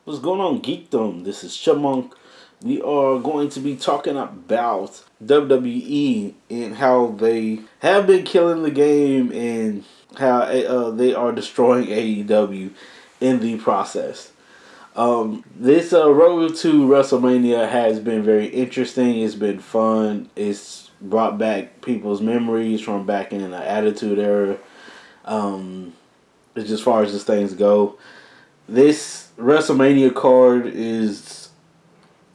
What's going on, Geekdom? This is Chipmunk. We are going to be talking about WWE and how they have been killing the game and how they are destroying AEW in the process. This road to WrestleMania has been very interesting. It's been fun. It's brought back people's memories from back in the Attitude Era. As far as things go, this WrestleMania card is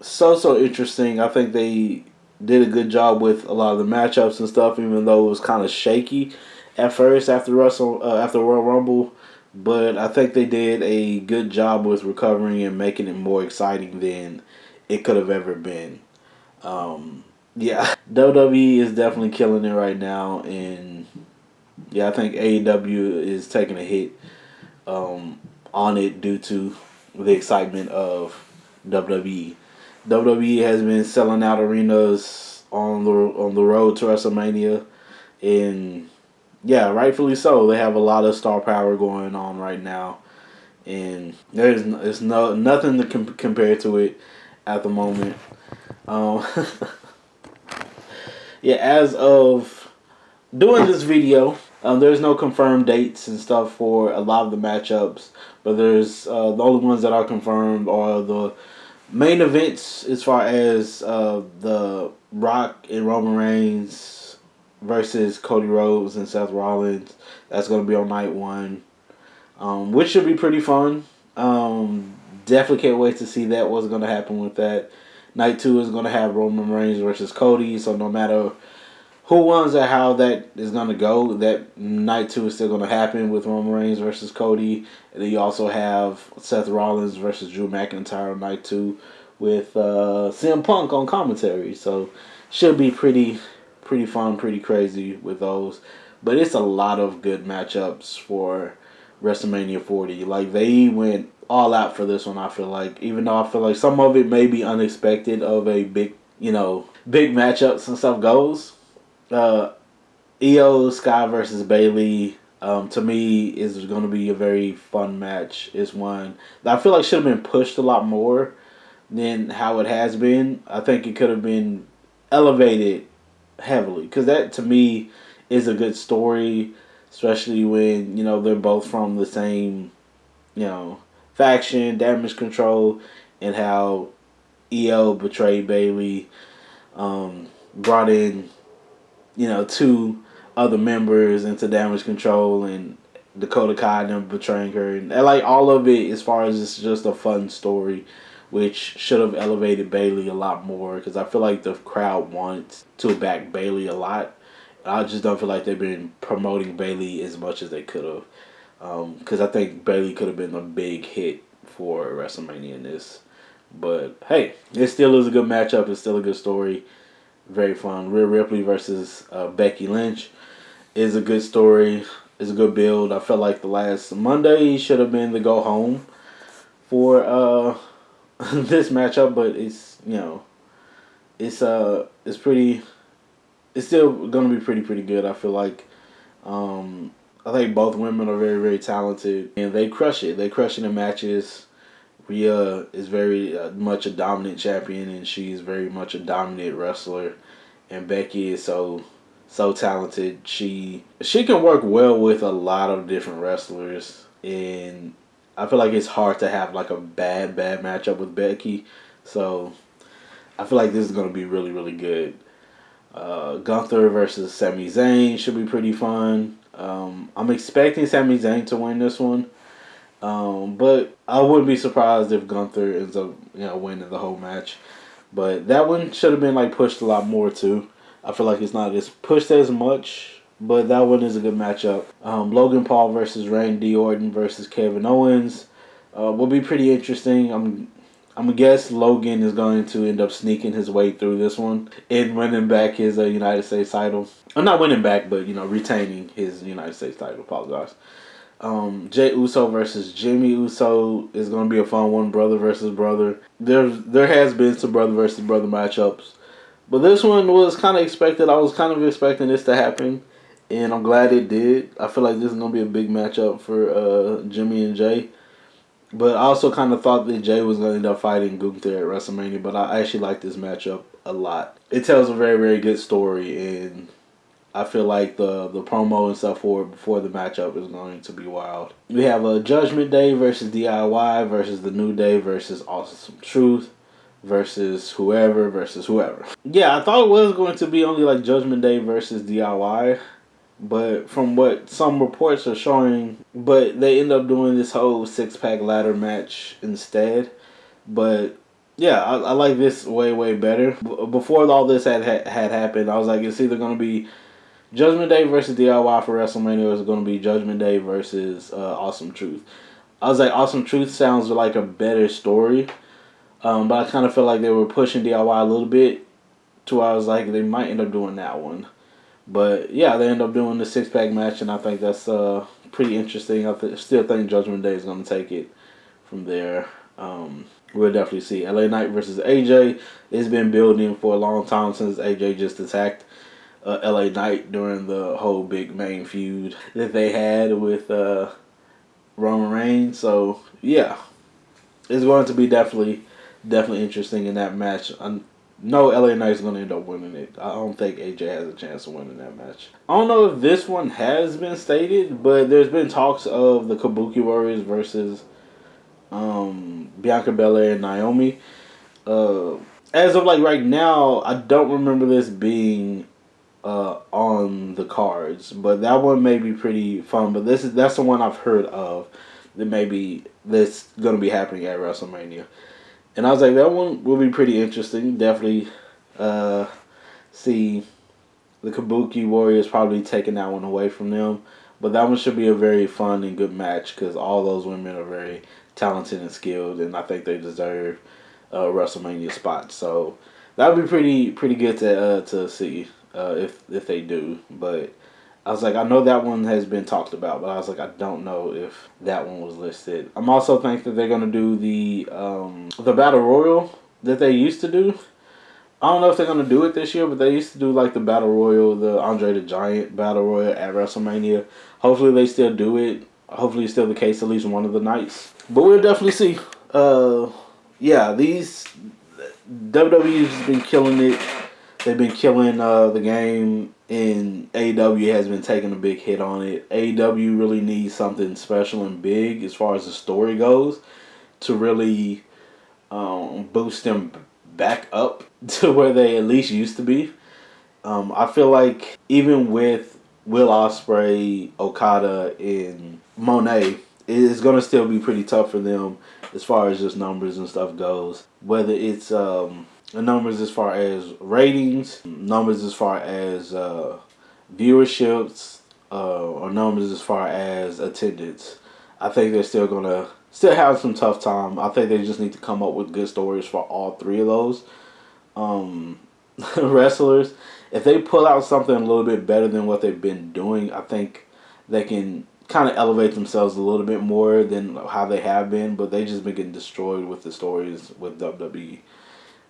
so interesting. I think they did a good job with a lot of the matchups and stuff, even though it was kind of shaky at first after Royal Rumble. But I think they did a good job with recovering and making it more exciting than it could have ever been. Yeah, WWE is definitely killing it right now, and yeah, I think AEW is taking a hit on it due to the excitement of WWE. WWE has been selling out arenas on the road to WrestleMania, and yeah, rightfully so. They have a lot of star power going on right now, and there's nothing to compare to it at the moment. Um, yeah, as of doing this video, there's no confirmed dates and stuff for a lot of the matchups, but there's the only ones that are confirmed are the main events as far as the Rock and Roman Reigns versus Cody Rhodes and Seth Rollins. That's going to be on night one, which should be pretty fun. Definitely can't wait to see that. What's going to happen with that? Night two is going to have Roman Reigns versus Cody. So no matter who wins or how that is going to go, that night two is still going to happen with Roman Reigns versus Cody. And then you also have Seth Rollins versus Drew McIntyre on night two with CM Punk on commentary. So should be pretty fun, pretty crazy with those. But it's a lot of good matchups for WrestleMania 40. Like, they went all out for this one, I feel like. Even though I feel like some of it may be unexpected of a big matchups and stuff goes. Io Sky versus Bailey, to me, is going to be a very fun match. It's one that I feel like should have been pushed a lot more than how it has been. I think it could have been elevated heavily, because that, to me, is a good story, especially when they're both from the same faction, Damage Control, and how Io betrayed Bailey, brought in two other members into Damage Control, and Dakota Kai and them betraying her, and like all of it, as far as it's just a fun story, which should have elevated Bailey a lot more, because I feel like the crowd wants to back Bailey a lot. I just don't feel like they've been promoting Bailey as much as they could have, because I think Bailey could have been a big hit for WrestleMania in this. But hey, it still is a good matchup. It's still a good story. Very fun. Rhea Ripley versus Becky Lynch is a good story. It's a good build. I felt like the last Monday should have been the go home for this matchup, but it's pretty. It's still gonna be pretty good. I feel like. I think both women are very talented, and they crush it. They crush it in matches. Rhea is very much a dominant champion, and she's very much a dominant wrestler. And Becky is so talented. She can work well with a lot of different wrestlers, and I feel like it's hard to have like a bad matchup with Becky. So I feel like this is going to be really good. Gunther versus Sami Zayn should be pretty fun. I'm expecting Sami Zayn to win this one. But I wouldn't be surprised if Gunther ends up, winning the whole match. But that one should have been pushed a lot more too. I feel like it's not as pushed as much, but that one is a good matchup. Logan Paul versus Randy Orton versus Kevin Owens will be pretty interesting. I'm gonna guess Logan is going to end up sneaking his way through this one and winning back his United States title. I'm not winning back, but retaining his United States title. Apologize. Jey Uso versus Jimmy Uso is going to be a fun one. Brother versus brother. There has been some brother versus brother matchups, but this one was kind of expected. I was kind of expecting this to happen, and I'm glad it did. I feel like this is going to be a big matchup for Jimmy and Jay. But I also kind of thought that Jay was going to end up fighting Gunther at WrestleMania, but I actually like this matchup a lot. It tells a very, very good story, and I feel like the promo and stuff for it before the matchup is going to be wild. We have a Judgment Day versus DIY versus the New Day versus Awesome Truth versus whoever. Yeah, I thought it was going to be only like Judgment Day versus DIY, but from what some reports are showing, but they end up doing this whole 6-pack ladder match instead. But yeah, I like this way better. Before all this had happened, I was like, it's either going to be Judgment Day versus DIY for WrestleMania, or it's going to be Judgment Day versus Awesome Truth. I was like, Awesome Truth sounds like a better story, but I kind of felt like they were pushing DIY a little bit, to where I was like, they might end up doing that one. But yeah, they end up doing the 6-pack match, and I think that's pretty interesting. I still think Judgment Day is going to take it from there. We'll definitely see. LA Knight versus AJ. It's been building for a long time since AJ just attacked LA Knight during the whole big main feud that they had with Roman Reigns. So yeah, it's going to be definitely interesting in that match. No, LA Knight's going to end up winning it. I don't think AJ has a chance of winning that match. I don't know if this one has been stated, but there's been talks of the Kabuki Warriors versus Bianca Belair and Naomi. As of like right now, I don't remember this being on the cards, but that one may be pretty fun. But that's the one I've heard of that's going to be happening at WrestleMania. And I was like, that one will be pretty interesting. Definitely see the Kabuki Warriors probably taking that one away from them. But that one should be a very fun and good match because all those women are very talented and skilled, and I think they deserve a WrestleMania spot. So that would be pretty good to see if they do. But I was like, I know that one has been talked about, but I was like, I don't know if that one was listed. I'm also thinking that they're gonna do the Battle Royal that they used to do. I don't know if they're gonna do it this year, but they used to do like the Battle Royal, the Andre the Giant Battle Royal at WrestleMania. Hopefully they still do it. Hopefully it's still the case at least one of the nights. But we'll definitely see. Yeah, these WWE's just been killing it. They've been killing the game, and AEW has been taking a big hit on it. AEW really needs something special and big as far as the story goes to really boost them back up to where they at least used to be. I feel like even with Will Ospreay, Okada, and Monet, it is going to still be pretty tough for them as far as just numbers and stuff goes. Whether it's numbers as far as ratings, numbers as far as viewerships, or numbers as far as attendance. I think they're still going to have some tough time. I think they just need to come up with good stories for all three of those wrestlers. If they pull out something a little bit better than what they've been doing, I think they can kind of elevate themselves a little bit more than how they have been, but they just been getting destroyed with the stories with WWE.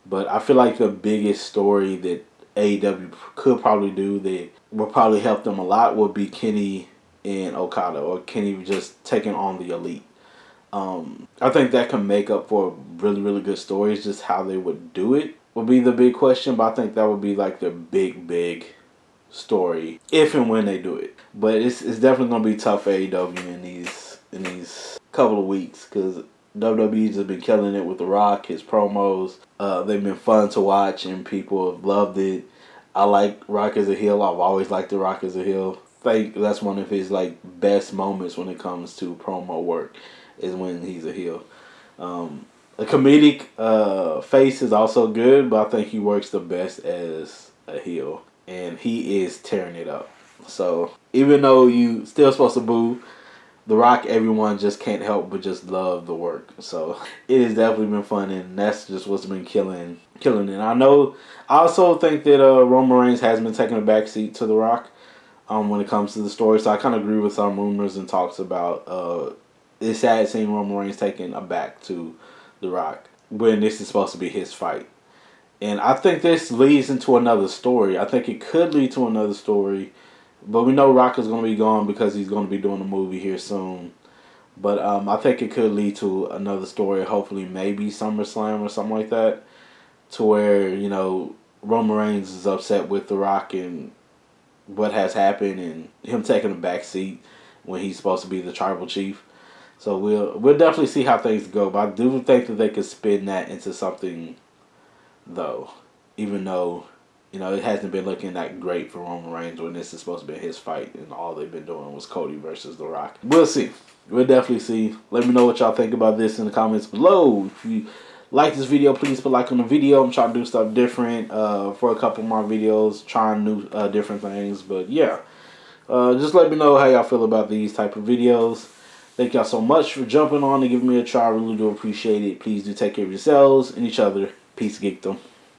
But I feel like the biggest story that AEW could probably do that will probably help them a lot would be Kenny and Okada, or Kenny just taking on the Elite. I think that can make up for really, really good stories. Just how they would do it would be the big question, but I think that would be like the big story if and when they do it. But it's definitely gonna be tough for AEW in these couple of weeks because WWE's has been killing it with The Rock, his promos. They've been fun to watch and people have loved it. I like Rock as a heel. I've always liked The Rock as a heel. I think that's one of his like best moments when it comes to promo work is when he's a heel. A comedic face is also good, but I think he works the best as a heel. And he is tearing it up. So even though you still supposed to boo The Rock, everyone just can't help but just love the work. So it has definitely been fun, and that's just what's been killing it. I also think that Roman Reigns has been taking a backseat to The Rock when it comes to the story. So I kind of agree with some rumors and talks about it's sad seeing Roman Reigns taking a back to The Rock when this is supposed to be his fight. And I think this leads into another story. I think it could lead to another story. But we know Rock is going to be gone because he's going to be doing a movie here soon. But I think it could lead to another story. Hopefully, maybe SummerSlam or something like that, to where Roman Reigns is upset with The Rock and what has happened, and him taking a back seat when he's supposed to be the tribal chief. So we'll definitely see how things go. But I do think that they could spin that into something, though, even though it hasn't been looking that great for Roman Reigns when this is supposed to be his fight, and all they've been doing was Cody versus The Rock. We'll see. We'll definitely see. Let me know what y'all think about this in the comments below. If you like this video, please put a like on the video. I'm trying to do stuff different for a couple more videos, trying new different things. But yeah, just let me know how y'all feel about these type of videos. Thank y'all so much for jumping on and giving me a try. I really do appreciate it. Please do take care of yourselves and each other. Peace, geekdom.